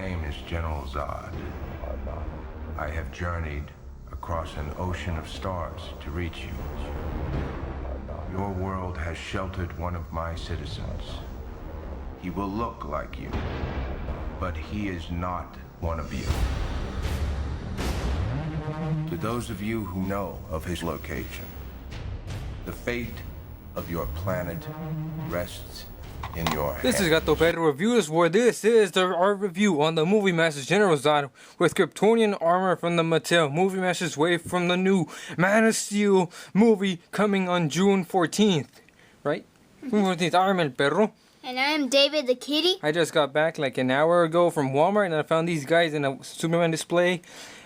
name is General Zod. I have journeyed across an ocean of stars to reach you. Your world has sheltered one of my citizens. He will look like you, but he is not one of you. To those of you who know of his location, the fate of your planet rests in your hands. This is GatoPerroReviews, where this is our review on the Movie Masters General Zod with Kryptonian armor from the Mattel Movie Masters Wave from the new Man of Steel movie coming on June 14th. Right? June 14th, I'm El Perro. And I'm David the Kitty. I just got back like an hour ago from Walmart and I found these guys in a Superman display.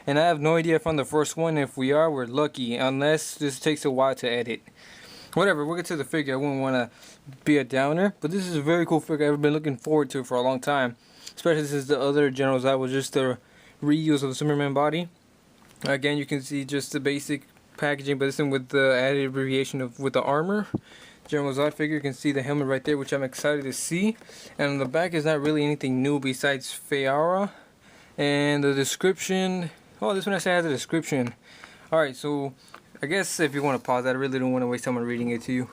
And I have no idea if I'm the first one. If we are, we're lucky. Unless this takes a while to edit. Whatever, we'll get to the figure. I wouldn't want to be a downer. But this is a very cool figure. I've been looking forward to it for a long time. Especially since the other General Zod was just a reuse of the Superman body. Again, you can see just the basic packaging. But this one with the added abbreviation of with the armor. General Zod figure. You can see the helmet right there, which I'm excited to see. And on the back is not really anything new besides Feyara. And the description. Oh, this one actually has a description. Alright, so I guess if you want to pause that, I really don't want to waste time on reading it to you.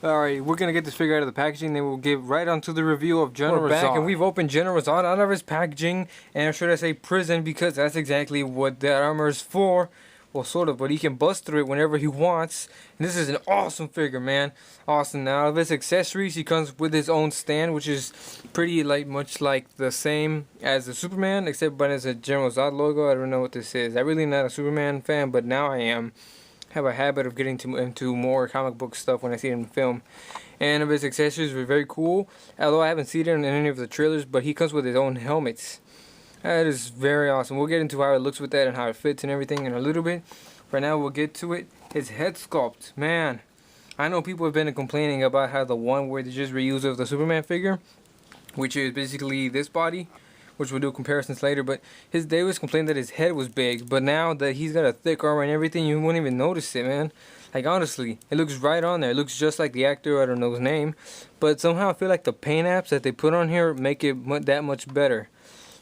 Alright, we're going to get this figure out of the packaging, then we'll get right onto the review of General Zod. And we've opened General Zod out of his packaging, and should I say prison, because that's exactly what that armor is for. Well, sort of, but he can bust through it whenever he wants. And this is an awesome figure, man. Awesome. Now, of his accessories, he comes with his own stand, which is pretty much like the same as the Superman, except but it's a General Zod logo. I don't know what this is. I'm really not a Superman fan, but now I am. I have a habit of getting into more comic book stuff when I see it in film. And of his accessories were very cool. Although I haven't seen it in any of the trailers, but he comes with his own helmets. That is very awesome. We'll get into how it looks with that and how it fits and everything in a little bit. For now, we'll get to it. His head sculpt, man. I know people have been complaining about how the one where they just reuse of the Superman figure, which is basically this body, which we'll do comparisons later. But they was complaining that his head was big, but now that he's got a thick armor and everything, you wouldn't even notice it, man. Like honestly, it looks right on there. It looks just like the actor. I don't know his name, but somehow I feel like the paint apps that they put on here make it that much better.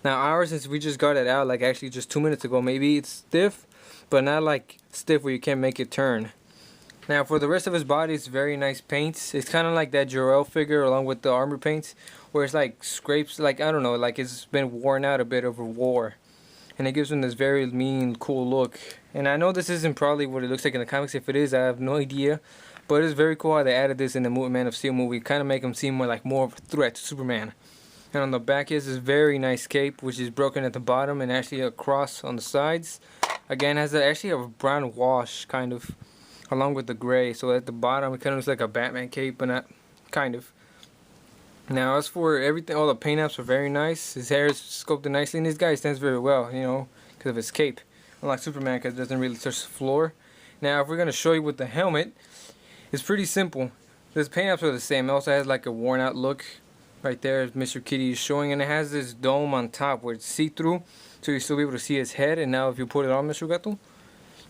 Now ours, since we just got it out like actually just 2 minutes ago, maybe it's stiff, but not like stiff where you can't make it turn. Now for the rest of his body, it's very nice paints. It's kind of like that Jor-El figure along with the armor paints, where it's like scrapes, like I don't know, like it's been worn out a bit over war. And it gives him this very mean, cool look. And I know this isn't probably what it looks like in the comics. If it is, I have no idea. But it's very cool how they added this in the Man of Steel movie. Kind of make him seem more like more of a threat to Superman. And on the back is this very nice cape, which is broken at the bottom and actually across on the sides. Again, has actually a brown wash, kind of, along with the gray. So at the bottom, it kind of looks like a Batman cape, but not kind of. Now, as for everything, all the paint apps are very nice. His hair is sculpted nicely, and this guy stands very well, you know, because of his cape. Unlike Superman, because it doesn't really touch the floor. Now, if we're going to show you with the helmet, it's pretty simple. The paint apps are the same. It also has like a worn out look. Right there, Mr. Kitty is showing, and it has this dome on top where it's see-through, so you'll still be able to see his head. And now, if you put it on, Mr. Gato,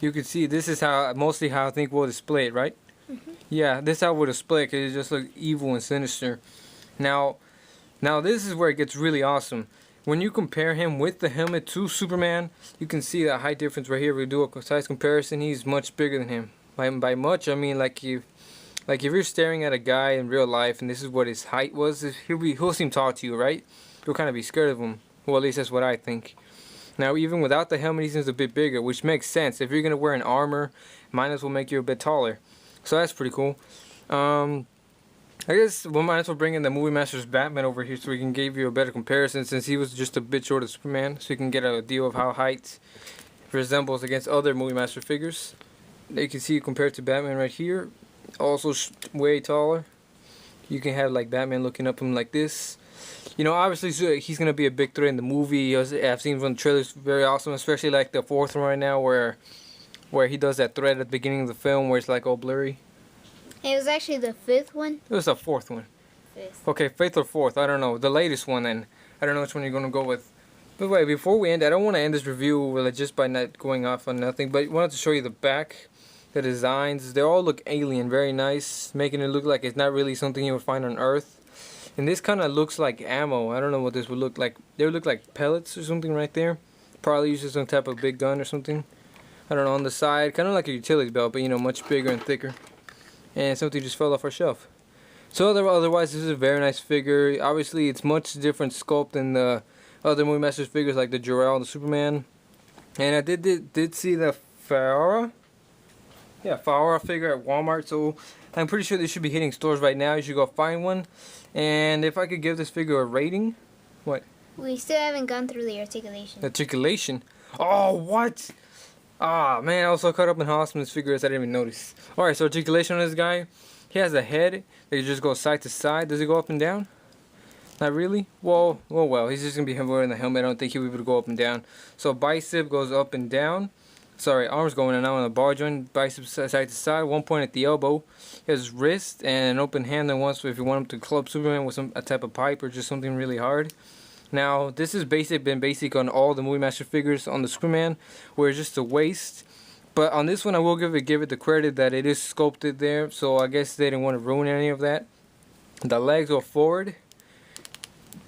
you can see this is mostly how I think we'll display it, right? Mm-hmm. Yeah, this is how we'll display it, because it just looks evil and sinister. Now this is where it gets really awesome. When you compare him with the helmet to Superman, you can see the height difference right here. We do a size comparison. He's much bigger than him. By much, I mean like if you're staring at a guy in real life and this is what his height was, he'll seem tall to you, right? You'll kind of be scared of him. Well, at least that's what I think. Now, even without the helmet, he seems a bit bigger, which makes sense. If you're going to wear an armor, might as well make you a bit taller. So that's pretty cool. I guess we might as well bring in the Movie Masters Batman over here so we can give you a better comparison, since he was just a bit short of Superman, so you can get a deal of how height resembles against other Movie Master figures. You can see compared to Batman right here. Also way taller. You can have like Batman looking up him like this. You know, obviously he's gonna be a big threat in the movie. I've seen from the trailers, very awesome, especially like the fourth one right now, where he does that threat at the beginning of the film where it's like all blurry. It was actually the fifth one. It was the fourth one. Fifth. Okay, fifth or fourth, I don't know. The latest one, then. I don't know which one you're gonna go with. But wait, before we end, I don't want to end this review just by not going off on nothing, but I wanted to show you the back. The designs, they all look alien, very nice, making it look like it's not really something you would find on Earth. And this kind of looks like ammo. I don't know what this would look like. They would look like pellets or something right there. Probably uses some type of big gun or something. I don't know, on the side. Kind of like a utility belt, but you know, much bigger and thicker. And something just fell off our shelf. So otherwise, this is a very nice figure. Obviously, it's much different sculpt than the other Movie Masters figures like the Jor-El and the Superman. And I did see the Faora. Yeah, Faora figure at Walmart. So I'm pretty sure they should be hitting stores right now. You should go find one. And if I could give this figure a rating, what? We still haven't gone through the articulation. Articulation? Oh, what? Ah, man, I was so caught up in how awesome this figure is, I didn't even notice. Alright, so articulation on this guy. He has a head that just goes side to side. Does it go up and down? Not really? Well, he's just going to be wearing the helmet. I don't think he'll be able to go up and down. So bicep goes up and down. Sorry, arms going in and out on the ball joint. Biceps side to side. One point at the elbow. He has wrist and an open hand that wants if you want him to club Superman with a type of pipe or just something really hard. Now, this has been basic on all the Movie Master figures on the Superman, where it's just the waist. But on this one, I will give it the credit that it is sculpted there. So I guess they didn't want to ruin any of that. The legs go forward.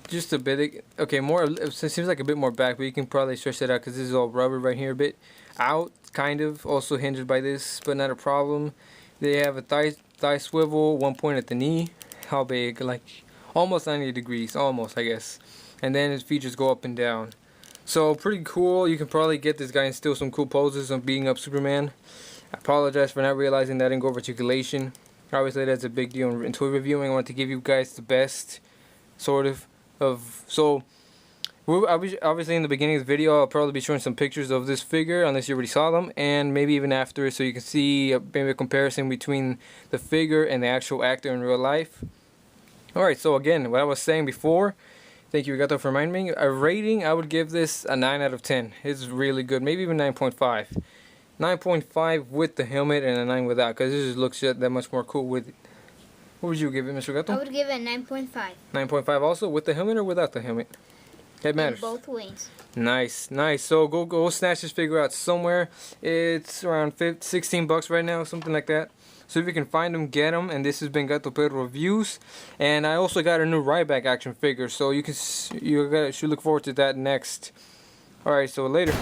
Just a bit. Okay, more. It seems like a bit more back, but you can probably stretch that out because this is all rubber right here a bit. Out, kind of. Also hindered by this, but not a problem. They have a thigh swivel, one point at the knee. How big? Like almost 90 degrees. Almost, I guess. And then his feet just go up and down. So pretty cool. You can probably get this guy in still some cool poses on beating up Superman. I apologize for not realizing that I didn't go over articulation. Obviously that's a big deal in toy reviewing. I want to give you guys the best sort of. So obviously in the beginning of the video I'll probably be showing some pictures of this figure unless you already saw them, and maybe even after, so you can see maybe a comparison between the figure and the actual actor in real life. Alright, so again, what I was saying before, thank you, Gato, for reminding me. A rating, I would give this a 9 out of 10. It's really good, maybe even 9.5. 9.5 with the helmet and a 9 without, because this just looks that much more cool with it. What would you give it, Mr. Gato? I would give it a 9.5. 9.5 also, with the helmet or without the helmet? It matters. In both ways. Nice, nice. So go snatch this figure out somewhere. It's around 16 bucks right now, something like that. So if you can find them, get them. And this has been GatoPerro Reviews. And I also got a new Ryback action figure, so you should look forward to that next. All right, so later.